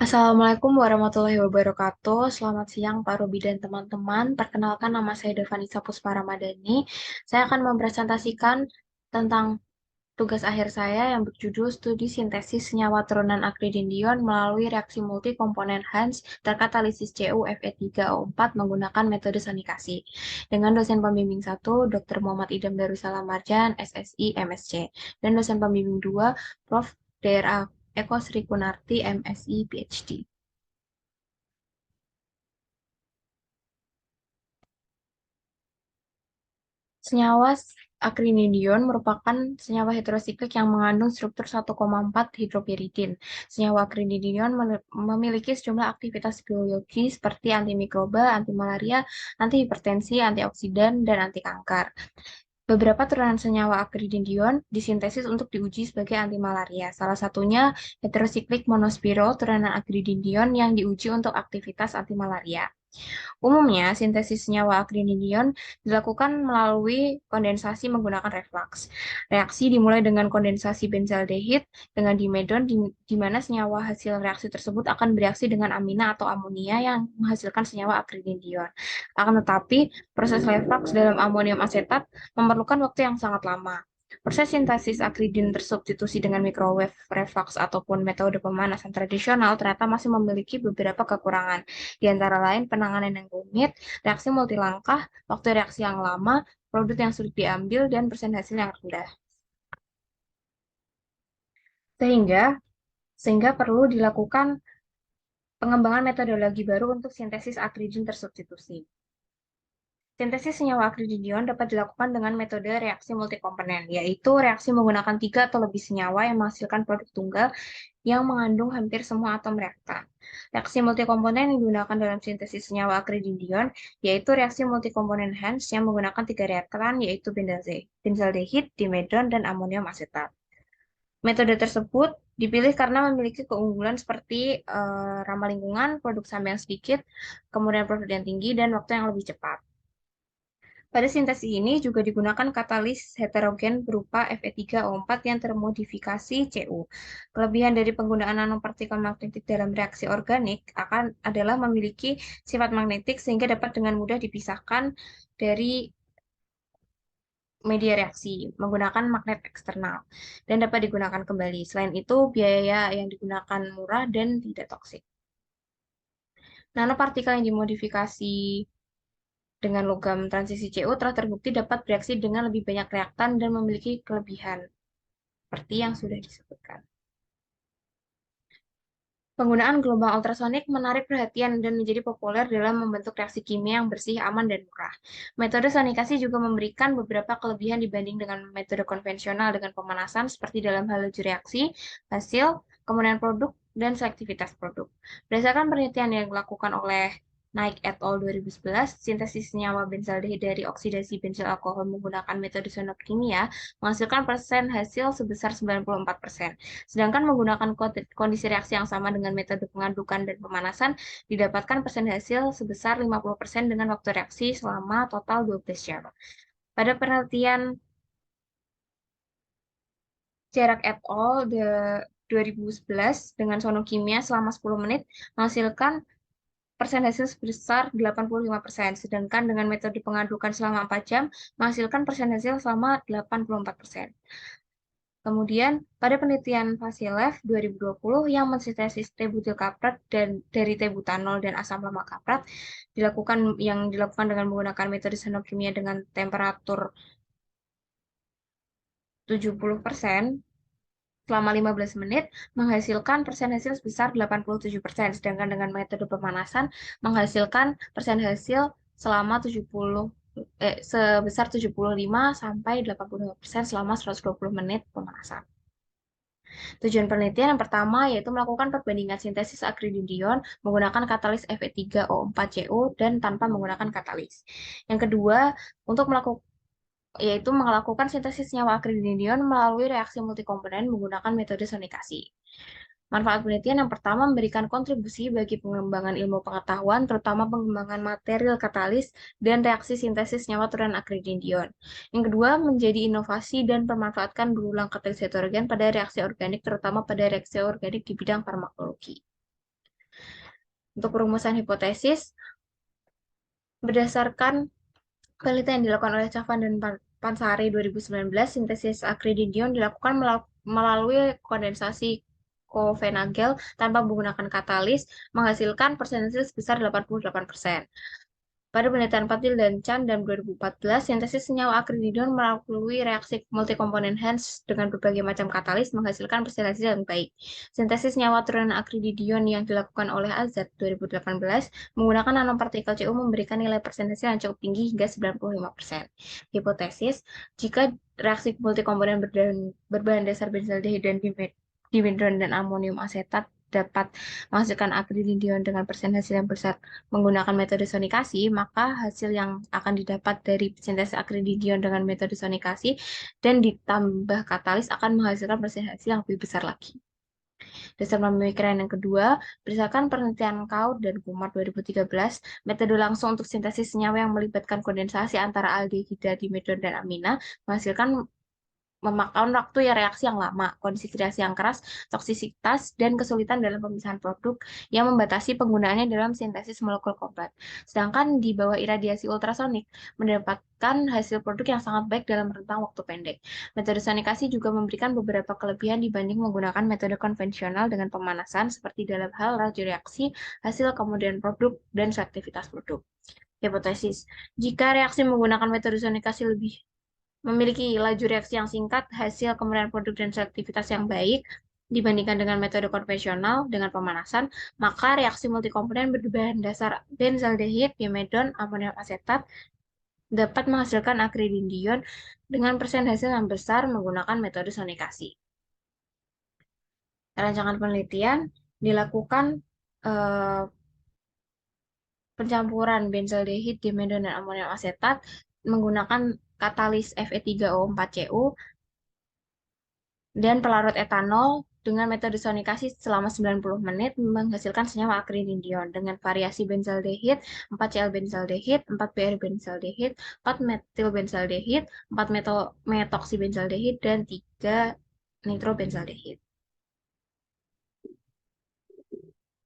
Assalamualaikum warahmatullahi wabarakatuh. Selamat siang Pak Robi dan teman-teman. Perkenalkan nama saya Devanisa Pusparamadani. Saya akan mempresentasikan tentang tugas akhir saya yang berjudul Studi Sintesis Senyawa Turunan Akridindion melalui reaksi multikomponen Hans terkatalisis CuFe3O4 menggunakan metode sanikasi. Dengan dosen pembimbing 1, Dr. Muhammad Idam Darussalam Marjan, SSI, MSc. Dan dosen pembimbing 2, Prof. Dr. Eko Sri Kunarti, MSI, PhD. Senyawa akridion merupakan senyawa heterosiklik yang mengandung struktur 1,4 hidropiridin. Senyawa akridion memiliki sejumlah aktivitas biologi seperti antimikroba, antimalaria, antihipertensi, antioksidan, dan anti kanker. Beberapa turunan senyawa akridion disintesis untuk diuji sebagai antimalaria. Salah satunya heterosiklik monospirol turunan akridion yang diuji untuk aktivitas antimalaria. Umumnya, sintesis senyawa akridion dilakukan melalui kondensasi menggunakan reflux. Reaksi dimulai dengan kondensasi benzaldehid dengan dimedon, di mana senyawa hasil reaksi tersebut akan bereaksi dengan amina atau amonia yang menghasilkan senyawa akridion. Akan tetapi, proses reflux dalam amonium asetat memerlukan waktu yang sangat lama. Proses sintesis akridin tersubstitusi dengan microwave reflux ataupun metode pemanasan tradisional ternyata masih memiliki beberapa kekurangan, di antara lain penanganan yang rumit, reaksi multilangkah, waktu reaksi yang lama, produk yang sulit diambil, dan persen hasil yang rendah. Sehingga sehingga perlu dilakukan pengembangan metodologi baru untuk sintesis akridin tersubstitusi. Sintesis senyawa akridion dapat dilakukan dengan metode reaksi multikomponen, yaitu reaksi menggunakan 3 atau lebih senyawa yang menghasilkan produk tunggal yang mengandung hampir semua atom reaktan. Reaksi multikomponen yang digunakan dalam sintesis senyawa akridion yaitu reaksi multikomponen Hans yang menggunakan 3 reaktan, yaitu benzaldehid, dimedon, dan amonium asetat. Metode tersebut dipilih karena memiliki keunggulan seperti ramah lingkungan, produk sampah yang sedikit, kemudian produk yang tinggi, dan waktu yang lebih cepat. Pada sintesis ini juga digunakan katalis heterogen berupa Fe3O4 yang termodifikasi Cu. Kelebihan dari penggunaan nanopartikel magnetik dalam reaksi organik adalah memiliki sifat magnetik sehingga dapat dengan mudah dipisahkan dari media reaksi menggunakan magnet eksternal dan dapat digunakan kembali. Selain itu, biaya yang digunakan murah dan tidak toksik. Nanopartikel yang dimodifikasi dengan logam transisi Cu telah terbukti dapat bereaksi dengan lebih banyak reaktan dan memiliki kelebihan, seperti yang sudah disebutkan. Penggunaan gelombang ultrasonik menarik perhatian dan menjadi populer dalam membentuk reaksi kimia yang bersih, aman, dan murah. Metode sanikasi juga memberikan beberapa kelebihan dibanding dengan metode konvensional dengan pemanasan, seperti dalam hal laju reaksi, hasil, kemudian produk, dan selektivitas produk. Berdasarkan penelitian yang dilakukan oleh Naik et al. 2011, sintesis senyawa benzaldehid dari oksidasi bensil alkohol menggunakan metode sonok kimia menghasilkan persen hasil sebesar 94%. Sedangkan menggunakan kondisi reaksi yang sama dengan metode pengadukan dan pemanasan, didapatkan persen hasil sebesar 50% dengan waktu reaksi selama total 12 jam. Pada penelitian Jarak et al. 2011 dengan sonokimia selama 10 menit menghasilkan persen hasil sebesar 85%, sedangkan dengan metode pengadukan selama 4 jam menghasilkan persen hasil selama 84%. Kemudian, pada penelitian Vasilev 2020 yang mensintesis T-butil kaprat dan dari T-butanol dan asam lemak kaprat yang dilakukan dengan menggunakan metode sonokimia dengan temperatur 70% selama 15 menit menghasilkan persen hasil sebesar 87%, sedangkan dengan metode pemanasan menghasilkan persen hasil selama sebesar 75 sampai 85% selama 120 menit pemanasan. Tujuan penelitian yang pertama yaitu melakukan perbandingan sintesis akridion menggunakan katalis Fe3O4Cu dan tanpa menggunakan katalis. Yang kedua, untuk melakukan sintesis senyawa akridion melalui reaksi multikomponen menggunakan metode sonikasi. Manfaat penelitian yang pertama memberikan kontribusi bagi pengembangan ilmu pengetahuan, terutama pengembangan material katalis dan reaksi sintesis senyawa turunan akridion. Yang kedua, menjadi inovasi dan memanfaatkan berulang katalis heterogen pada reaksi organik, terutama pada reaksi organik di bidang farmakologi. Untuk perumusan hipotesis, berdasarkan penelitian yang dilakukan oleh Cavan dan Pansari 2019, sintesis akrididion dilakukan melalui kondensasi Covenagel tanpa menggunakan katalis, menghasilkan persentase sebesar 88%. Pada penelitian Patil dan Chan dan 2014, sintesis senyawa akrididion melalui reaksi multikomponen Hans dengan berbagai macam katalis menghasilkan presentasi yang baik. Sintesis senyawa turunan akrididion yang dilakukan oleh Azad 2018 menggunakan nanopartikel CU memberikan nilai presentasi yang cukup tinggi hingga 95%. Hipotesis, jika reaksi multikomponen berbahan dasar benzaldehyde dan dimedron dan amonium asetat dapat menghasilkan akrididion dengan persentase yang besar menggunakan metode sonikasi, maka hasil yang akan didapat dari sintesis akrididion dengan metode sonikasi dan ditambah katalis akan menghasilkan persentase yang lebih besar lagi. Dasar pemikiran yang kedua, berdasarkan penelitian Kaut dan Kumar 2013, metode langsung untuk sintesis senyawa yang melibatkan kondensasi antara aldehida, dimedon, dan amina menghasilkan memakan waktu ya reaksi yang lama, kondisi reaksi yang keras, toksisitas, dan kesulitan dalam pemisahan produk yang membatasi penggunaannya dalam sintesis molekul kompleks. Sedangkan di bawah iradiasi ultrasonik mendapatkan hasil produk yang sangat baik dalam rentang waktu pendek. Metode sonikasi juga memberikan beberapa kelebihan dibanding menggunakan metode konvensional dengan pemanasan seperti dalam hal laju reaksi, hasil kemudian produk, dan selektivitas produk. Hipotesis, jika reaksi menggunakan metode sonikasi lebih memiliki laju reaksi yang singkat, hasil kemudian produk dan selektivitas yang baik dibandingkan dengan metode konvensional dengan pemanasan, maka reaksi multikomponen berbahan dasar benzaldehyde, dimedon, amonium asetat dapat menghasilkan akrididion dengan persen hasil yang besar menggunakan metode sonikasi. Rancangan penelitian dilakukan eh, pencampuran benzaldehyde, dimedon, dan amonium asetat menggunakan katalis Fe3O4Cu dan pelarut etanol dengan metode sonikasi selama 90 menit menghasilkan senyawa akrididion dengan variasi benzaldehyde, 4Cl benzaldehyde, 4Br benzaldehyde, 4 metil benzaldehyde, 4 metoksi benzaldehyde, dan 3 nitrobenzaldehyde.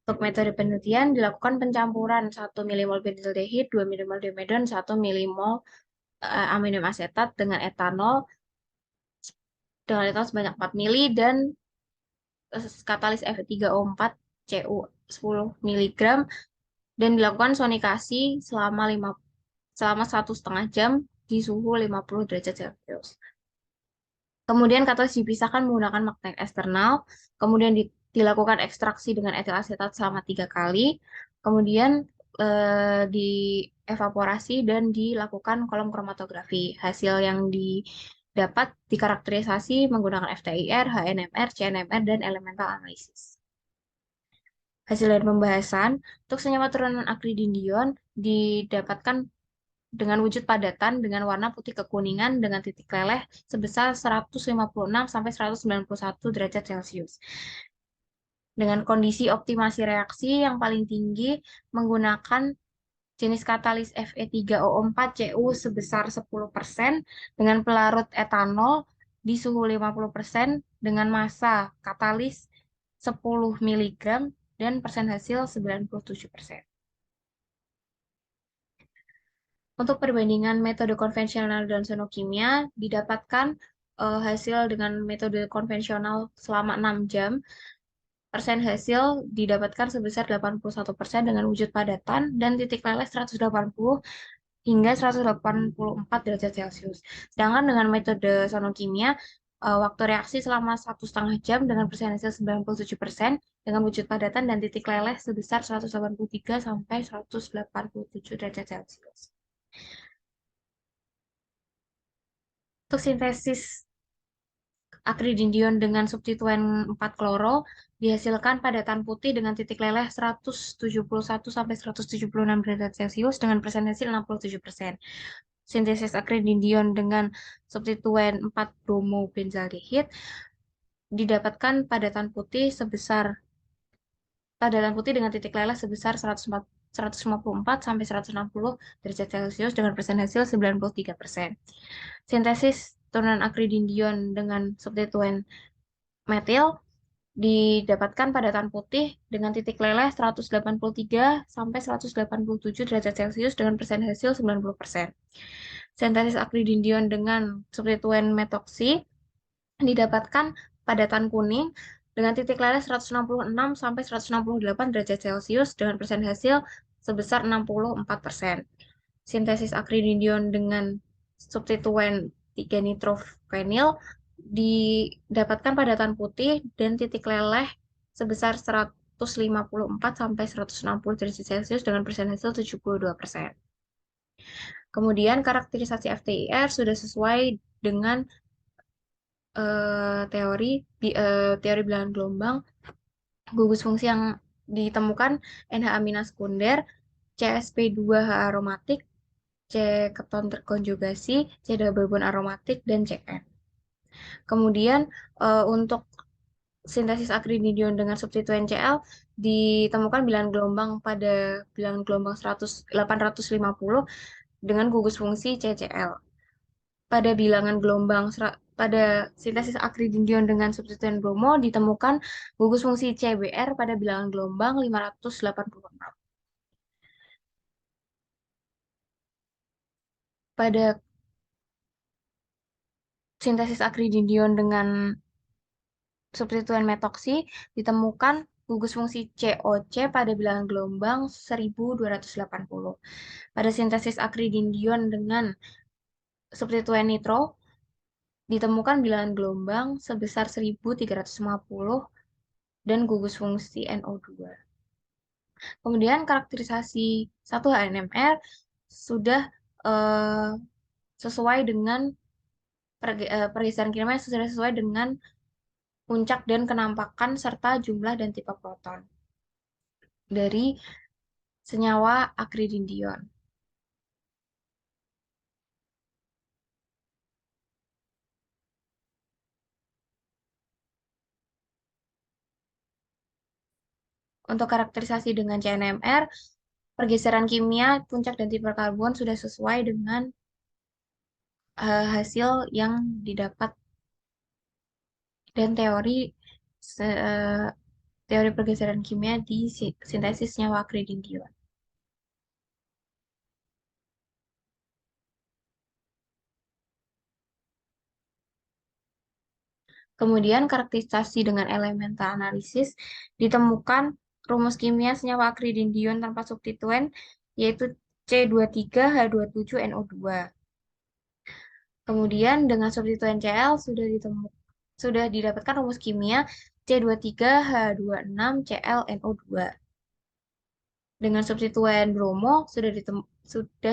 Untuk metode penelitian dilakukan pencampuran 1 milimol benzaldehyde, 2 milimol dimedon, 1 milimol amonium asetat dengan etanol sebanyak 4 mili dan katalis Fe3O4 Cu 10 miligram dan dilakukan sonikasi selama 1,5 jam di suhu 50 derajat Celcius. Kemudian katalis dipisahkan menggunakan magnet eksternal, kemudian dilakukan ekstraksi dengan etil asetat selama 3 kali, kemudian dievaporasi dan dilakukan kolom kromatografi. Hasil yang dapat dikarakterisasi menggunakan FTIR, HNMR, CNMR, dan elemental analisis. Hasil dari pembahasan, untuk senyawa turunan akrididion didapatkan dengan wujud padatan dengan warna putih kekuningan dengan titik leleh sebesar 156 sampai 191 derajat Celcius. Dengan kondisi optimasi reaksi yang paling tinggi menggunakan jenis katalis Fe3O4Cu sebesar 10% dengan pelarut etanol di suhu 50% dengan massa katalis 10 mg dan persen hasil 97%. Untuk perbandingan metode konvensional dan sonokimia didapatkan hasil dengan metode konvensional selama 6 jam. Persen hasil didapatkan sebesar 81% dengan wujud padatan dan titik leleh 180 hingga 184 derajat Celcius. Sedangkan dengan metode sonokimia, waktu reaksi selama 1,5 jam dengan persen hasil 97% dengan wujud padatan dan titik leleh sebesar 183 sampai 187 derajat Celcius. Untuk sintesis akrididion dengan substituen 4 kloro dihasilkan padatan putih dengan titik leleh 171 sampai 176 derajat Celcius dengan persen hasil 67%. Sintesis akrididion dengan substituen 4 bromobenzaldehyde didapatkan padatan putih dengan titik leleh sebesar 154 sampai 160 derajat Celcius dengan persen hasil 93%. Sintesis turunan akrididion dengan substituen metil didapatkan padatan putih dengan titik leleh 183 sampai 187 derajat Celcius dengan persen hasil 90%. Sintesis akridindion dengan substituen metoksi didapatkan padatan kuning dengan titik leleh 166 sampai 168 derajat Celcius dengan persen hasil sebesar 64%. Sintesis akridindion dengan substituen 3 nitrofenil didapatkan padatan putih dan titik leleh sebesar 154 sampai 160 derajat Celcius dengan persen hasil 72%. Kemudian karakterisasi FTIR sudah sesuai dengan teori bilangan gelombang, gugus fungsi yang ditemukan NH amina sekunder, CsP2H aromatik, C keton terkonjugasi, C double bond aromatik, dan Cn. Kemudian untuk sintesis akridinium dengan substituen Cl ditemukan bilangan gelombang pada bilangan gelombang 850 dengan gugus fungsi CCl. Pada bilangan gelombang pada sintesis akridinium dengan substituen bromo ditemukan gugus fungsi CBr pada bilangan gelombang 586. Pada sintesis akridinium dengan substituen metoksi ditemukan gugus fungsi COC pada bilangan gelombang 1280. Pada sintesis akridindion dengan substituen nitro ditemukan bilangan gelombang sebesar 1350 dan gugus fungsi NO2. Kemudian karakterisasi 1HNMR sudah eh, sesuai dengan pergeseran kimia sudah sesuai dengan puncak dan kenampakan serta jumlah dan tipe proton dari senyawa akridindion. Untuk karakterisasi dengan CNMR, pergeseran kimia, puncak dan tipe karbon sudah sesuai dengan hasil yang didapat dan teori pergeseran kimia di sintesis senyawa akridindion. Kemudian karakterisasi dengan elemental analisis ditemukan rumus kimia senyawa akridindion tanpa substituen yaitu C23H27NO2. Kemudian dengan substituen Cl sudah didapatkan rumus kimia C23H26ClNO2. Dengan substituen bromo sudah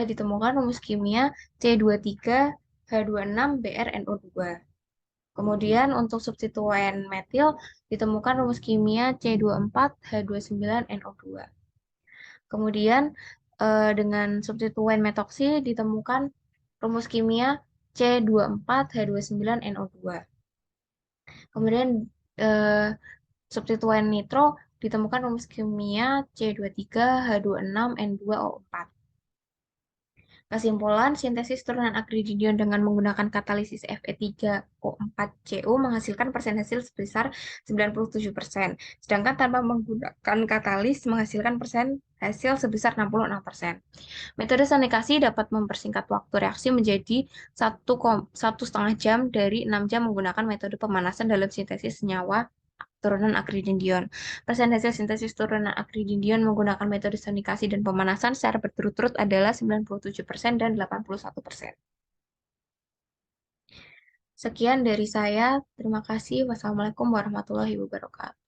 ditemukan rumus kimia C23H26BrNO2. Kemudian untuk substituen metil ditemukan rumus kimia C24H29NO2. Kemudian dengan substituen metoksi ditemukan rumus kimia C24H29NO2. Kemudian substituen nitro ditemukan rumus kimia C23H26N2O4. Kesimpulan, sintesis turunan akridinium dengan menggunakan katalisis Fe3O4Cu menghasilkan persen hasil sebesar 97%, sedangkan tanpa menggunakan katalis menghasilkan persen hasil sebesar 66%. Metode sanikasi dapat mempersingkat waktu reaksi menjadi 1,5 jam dari 6 jam menggunakan metode pemanasan dalam sintesis senyawa turunan akridindion. Persen hasil sintesis turunan akridindion menggunakan metode sanikasi dan pemanasan secara berturut-turut adalah 97% dan 81%. Sekian dari saya. Terima kasih. Wassalamualaikum warahmatullahi wabarakatuh.